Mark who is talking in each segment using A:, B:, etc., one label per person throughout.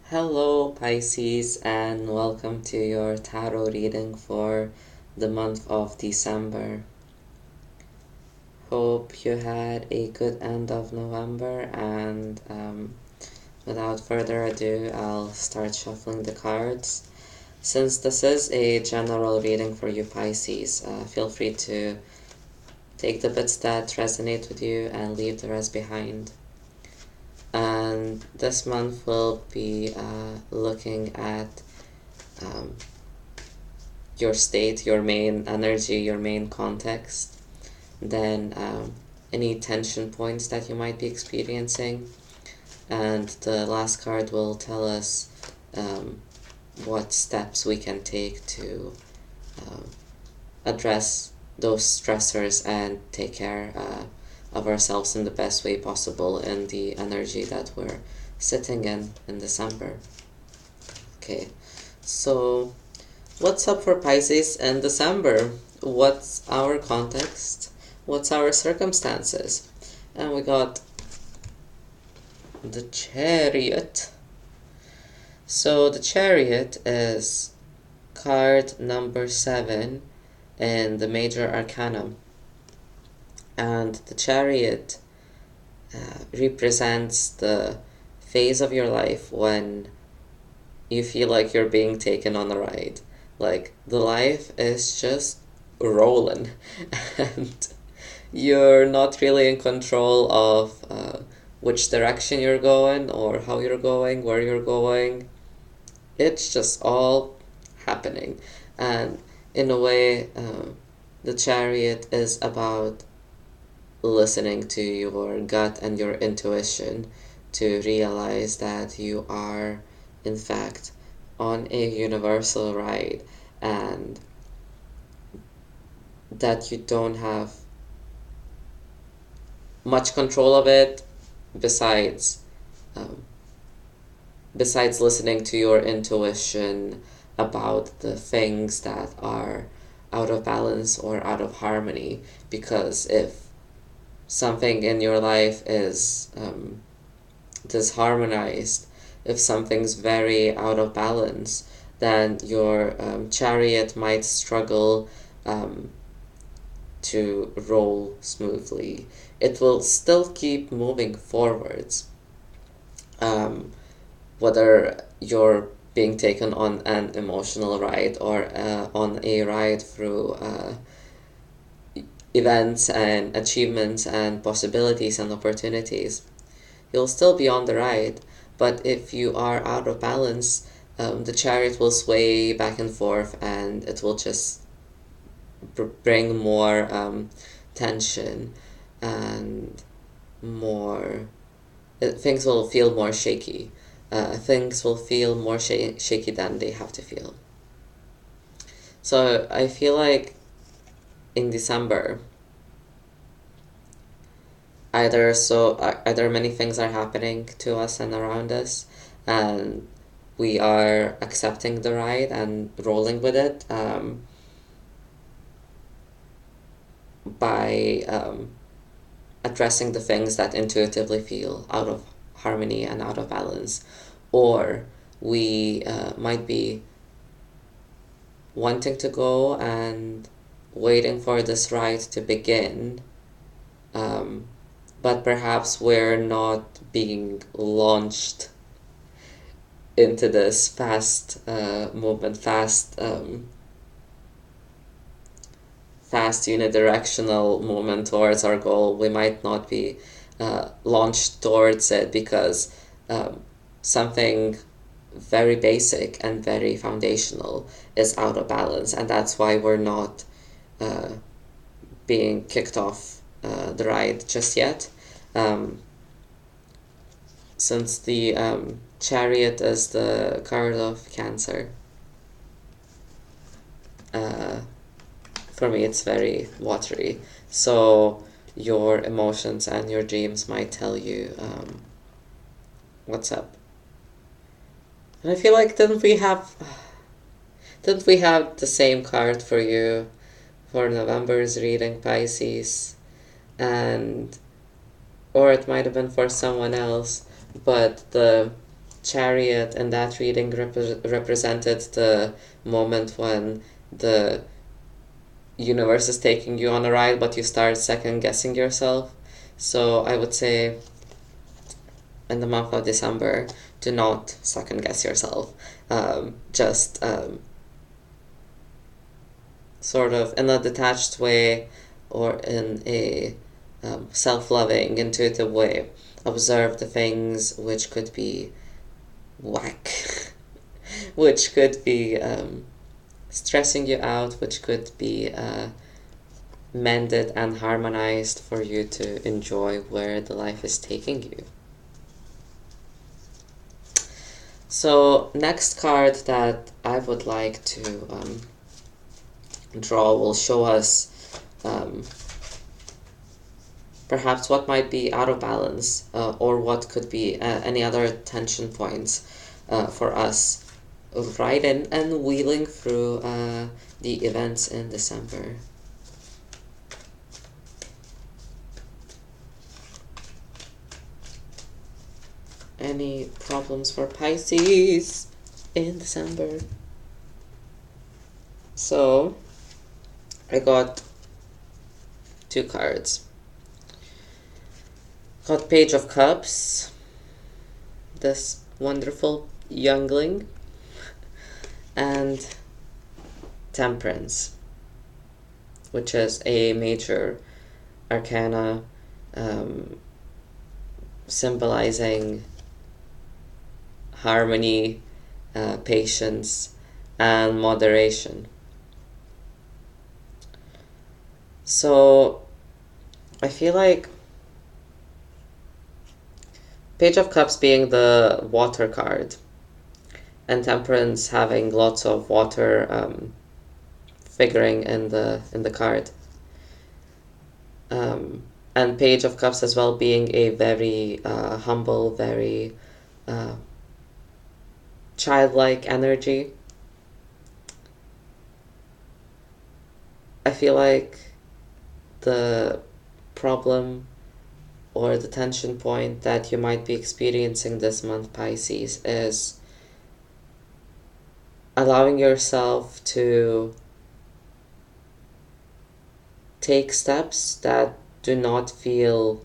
A: Hello, Pisces, and welcome to your tarot reading for the month of December. Hope you had a good end of November, and without further ado, I'll start shuffling the cards. Since this is a general reading for you, Pisces, feel free to take the bits that resonate with you and leave the rest behind. And this month we'll be looking at your state, your main energy, your main context, then any tension points that you might be experiencing, and the last card will tell us what steps we can take to address those stressors and take care of ourselves in the best way possible in the energy that we're sitting in December. Okay, so what's up for Pisces in December? What's our context? What's our circumstances? And we got the Chariot. So the Chariot is card number 7 in the Major Arcana. And the Chariot represents the phase of your life when you feel like you're being taken on a ride. Like, the life is just rolling, and you're not really in control of which direction you're going, or how you're going, where you're going. It's just all happening. And in a way, the Chariot is about listening to your gut and your intuition to realize that you are, in fact, on a universal ride, and that you don't have much control of it besides besides listening to your intuition about the things that are out of balance or out of harmony. Because if something in your life is disharmonized, if something's very out of balance, then your chariot might struggle to roll smoothly. It will still keep moving forwards, whether you're being taken on an emotional ride or on a ride through events and achievements and possibilities and opportunities. You'll still be on the ride, but if you are out of balance, the chariot will sway back and forth, and it will just bring more tension and more. Things will feel more shaky. Things will feel more shaky than they have to feel. So I feel like in December, either many things are happening to us and around us, and we are accepting the ride and rolling with it by addressing the things that intuitively feel out of harmony and out of balance, or we might be wanting to go and waiting for this ride to begin, but perhaps we're not being launched into this fast movement, fast unidirectional movement towards our goal. We might not be launched towards it because something very basic and very foundational is out of balance, and that's why we're not being kicked off the ride just yet. Since the chariot is the card of Cancer, for me it's very watery, so your emotions and your dreams might tell you what's up. And I feel like didn't we have the same card for you for November's reading, Pisces? And or it might have been for someone else, but the Chariot in that reading represented the moment when the universe is taking you on a ride, but you start second guessing yourself. So I would say in the month of December, do not second guess yourself. Just sort of in a detached way or in a self loving, intuitive way, observe the things which could be whack, which could be stressing you out, which could be mended and harmonized for you to enjoy where the life is taking you. So, next card that I would like to draw will show us perhaps what might be out of balance or what could be any other tension points for us riding and wheeling through the events in December. Any problems for Pisces in December? So, I got two cards. Got Page of Cups, this wonderful youngling, and Temperance, which is a major arcana symbolizing harmony, patience, and moderation. So I feel like Page of Cups being the water card and Temperance having lots of water figuring in the card, and Page of Cups as well being a very humble, very childlike energy. I feel like the problem or the tension point that you might be experiencing this month, Pisces, is allowing yourself to take steps that do not feel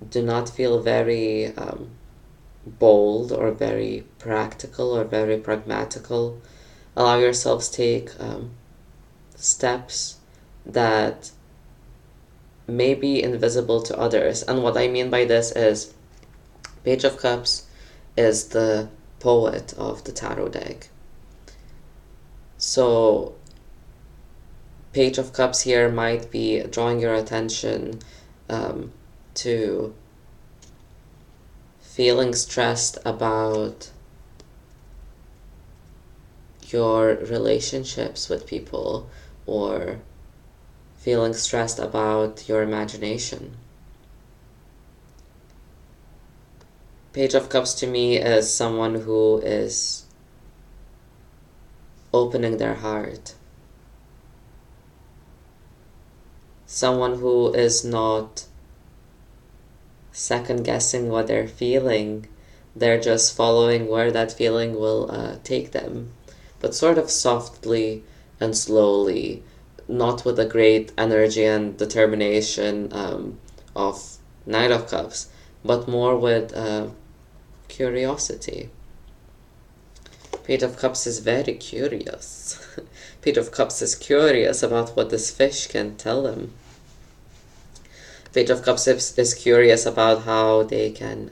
A: very bold or very practical or very pragmatical. Allow yourselves to take steps that may be invisible to others. And what I mean by this is Page of Cups is the poet of the tarot deck. So Page of Cups here might be drawing your attention to feeling stressed about your relationships with people or feeling stressed about your imagination. Page of Cups to me is someone who is opening their heart. Someone who is not second guessing what they're feeling. They're just following where that feeling will take them, but sort of softly and slowly, not with a great energy and determination of Knight of Cups, but more with curiosity. Page of Cups is very curious. Page of Cups is curious about what this fish can tell him. Page of Cups is curious about how they can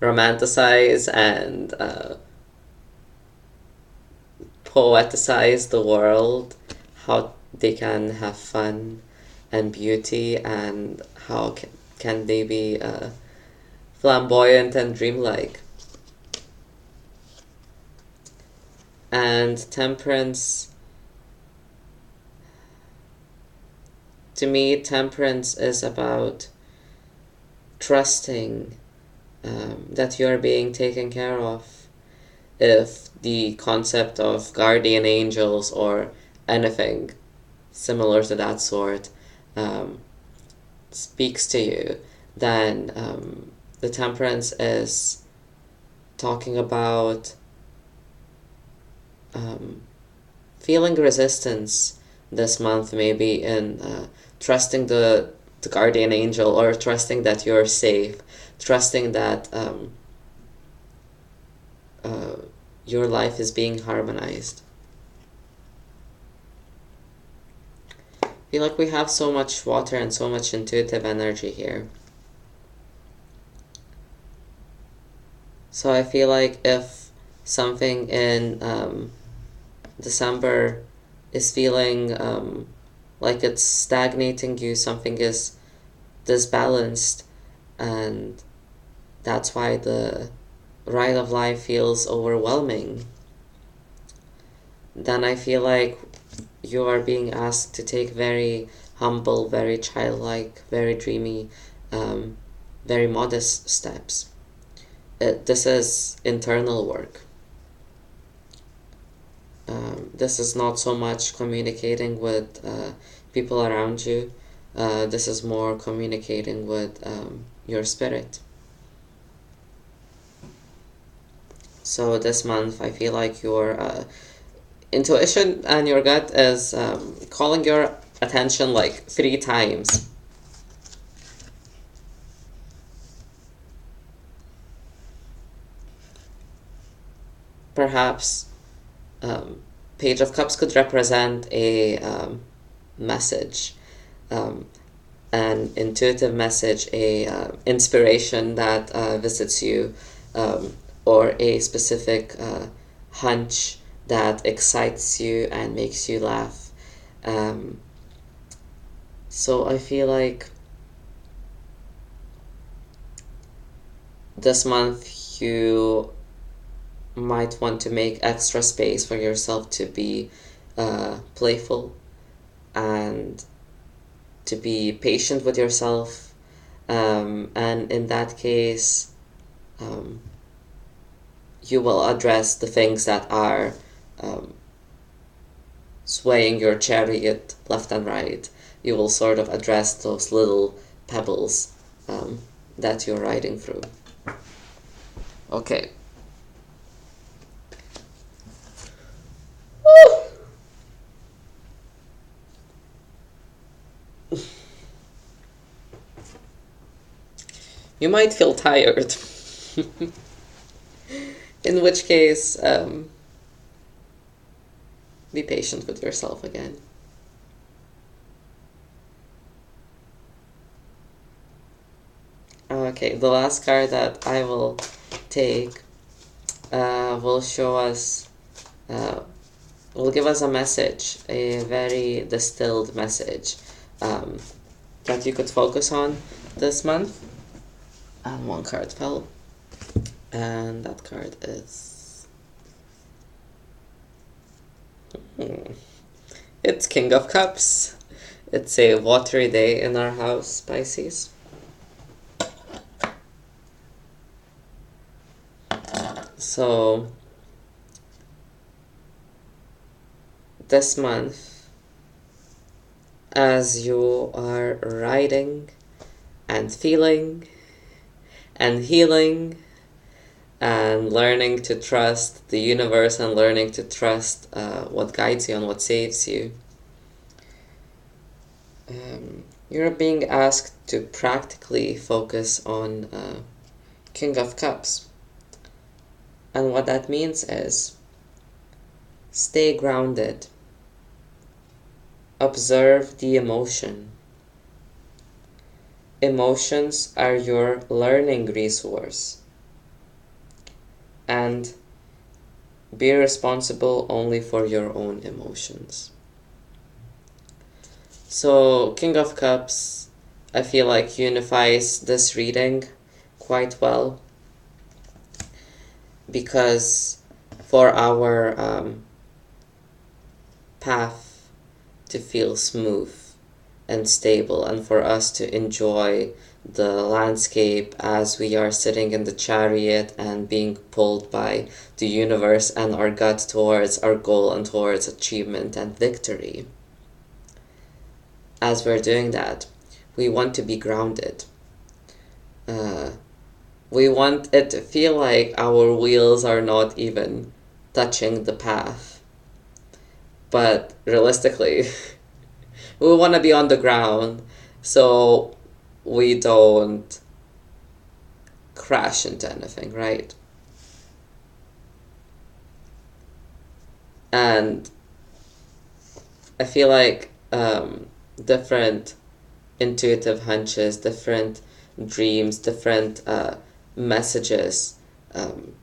A: romanticize and poeticize the world, how they can have fun and beauty, and how can they be flamboyant and dreamlike. And Temperance, to me, Temperance is about trusting that you are being taken care of. If the concept of guardian angels or anything similar to that sort speaks to you, then the Temperance is talking about feeling resistance this month, maybe in trusting the guardian angel, or trusting that you're safe, trusting that your life is being harmonized. I feel like we have so much water and so much intuitive energy here. So I feel like if something in December is feeling like it's stagnating you, something is disbalanced, and that's why the ride of life feels overwhelming, then I feel like you are being asked to take very humble, very childlike, very dreamy, very modest steps. This is internal work. This is not so much communicating with people around you. This is more communicating with your spirit. So this month, I feel like your intuition and your gut is calling your attention like 3 times. Perhaps Page of Cups could represent a message, an intuitive message, a inspiration that visits you, or a specific hunch that excites you and makes you laugh. So I feel like this month you might want to make extra space for yourself to be playful and to be patient with yourself, and in that case you will address the things that are swaying your chariot left and right. You will sort of address those little pebbles that you're riding through. Okay. You might feel tired. In which case, be patient with yourself again. Okay, the last card that I will take will show us, will give us a message, a very distilled message that you could focus on this month. And one card fell, and that card is it's King of Cups. It's a watery day in our house, Pisces. So this month, as you are riding and feeling and healing and learning to trust the universe and learning to trust what guides you and what saves you, you're being asked to practically focus on King of Cups. And what that means is stay grounded. Observe the emotion. Emotions are your learning resource. And be responsible only for your own emotions. So, King of Cups, I feel like unifies this reading quite well, because for our path to feel smooth and stable, and for us to enjoy the landscape as we are sitting in the chariot and being pulled by the universe and our gut towards our goal and towards achievement and victory. As we're doing that, we want to be grounded. We want it to feel like our wheels are not even touching the path. But realistically, we want to be on the ground so we don't crash into anything, right? And I feel like different intuitive hunches, different dreams, different messages, um,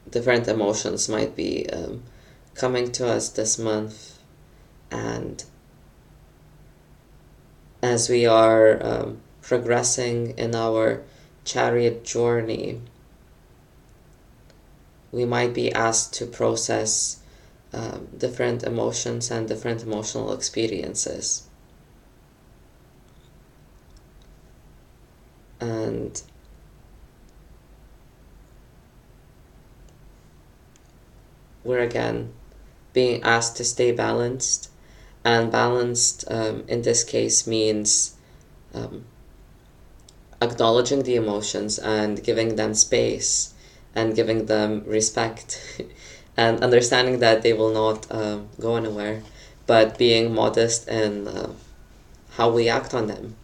A: different emotions might be coming to us this month. And as we are progressing in our chariot journey, we might be asked to process different emotions and different emotional experiences. And we're again being asked to stay balanced. And balanced in this case means um, acknowledging the emotions and giving them space and giving them respect and understanding that they will not go anywhere, but being modest in how we act on them,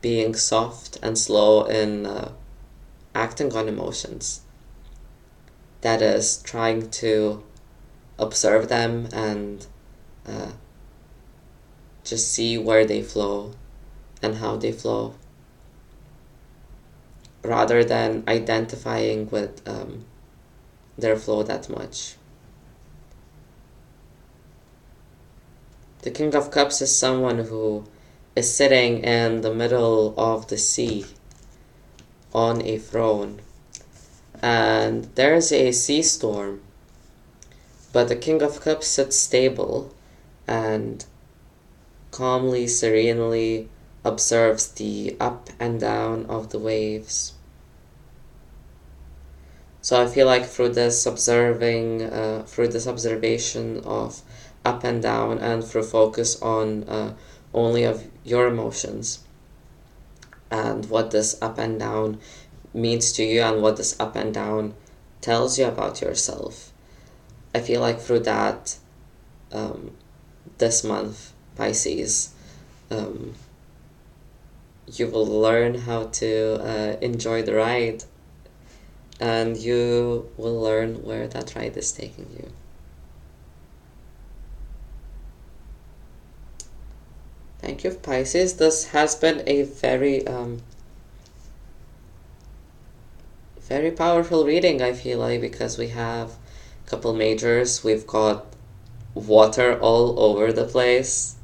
A: being soft and slow in acting on emotions. That is, trying to observe them and uh, just see where they flow and how they flow, rather than identifying with their flow that much. The King of Cups is someone who is sitting in the middle of the sea on a throne, and there's a sea storm, but the King of Cups sits stable and calmly, serenely observes the up and down of the waves. So I feel like through this observation of up and down, and through focus on only of your emotions and what this up and down means to you and what this up and down tells you about yourself. I feel like through that, um, this month, Pisces, um, you will learn how to enjoy the ride, and you will learn where that ride is taking you. Thank you, Pisces. This has been a very powerful reading, I feel like, because we have a couple majors. We've got water all over the place.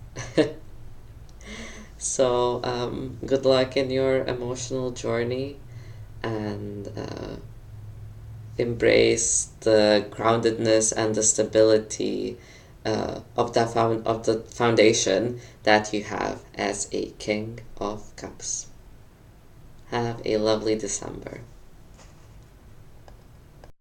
A: So, good luck in your emotional journey, and embrace the groundedness and the stability of the foundation that you have as a King of Cups. Have a lovely December.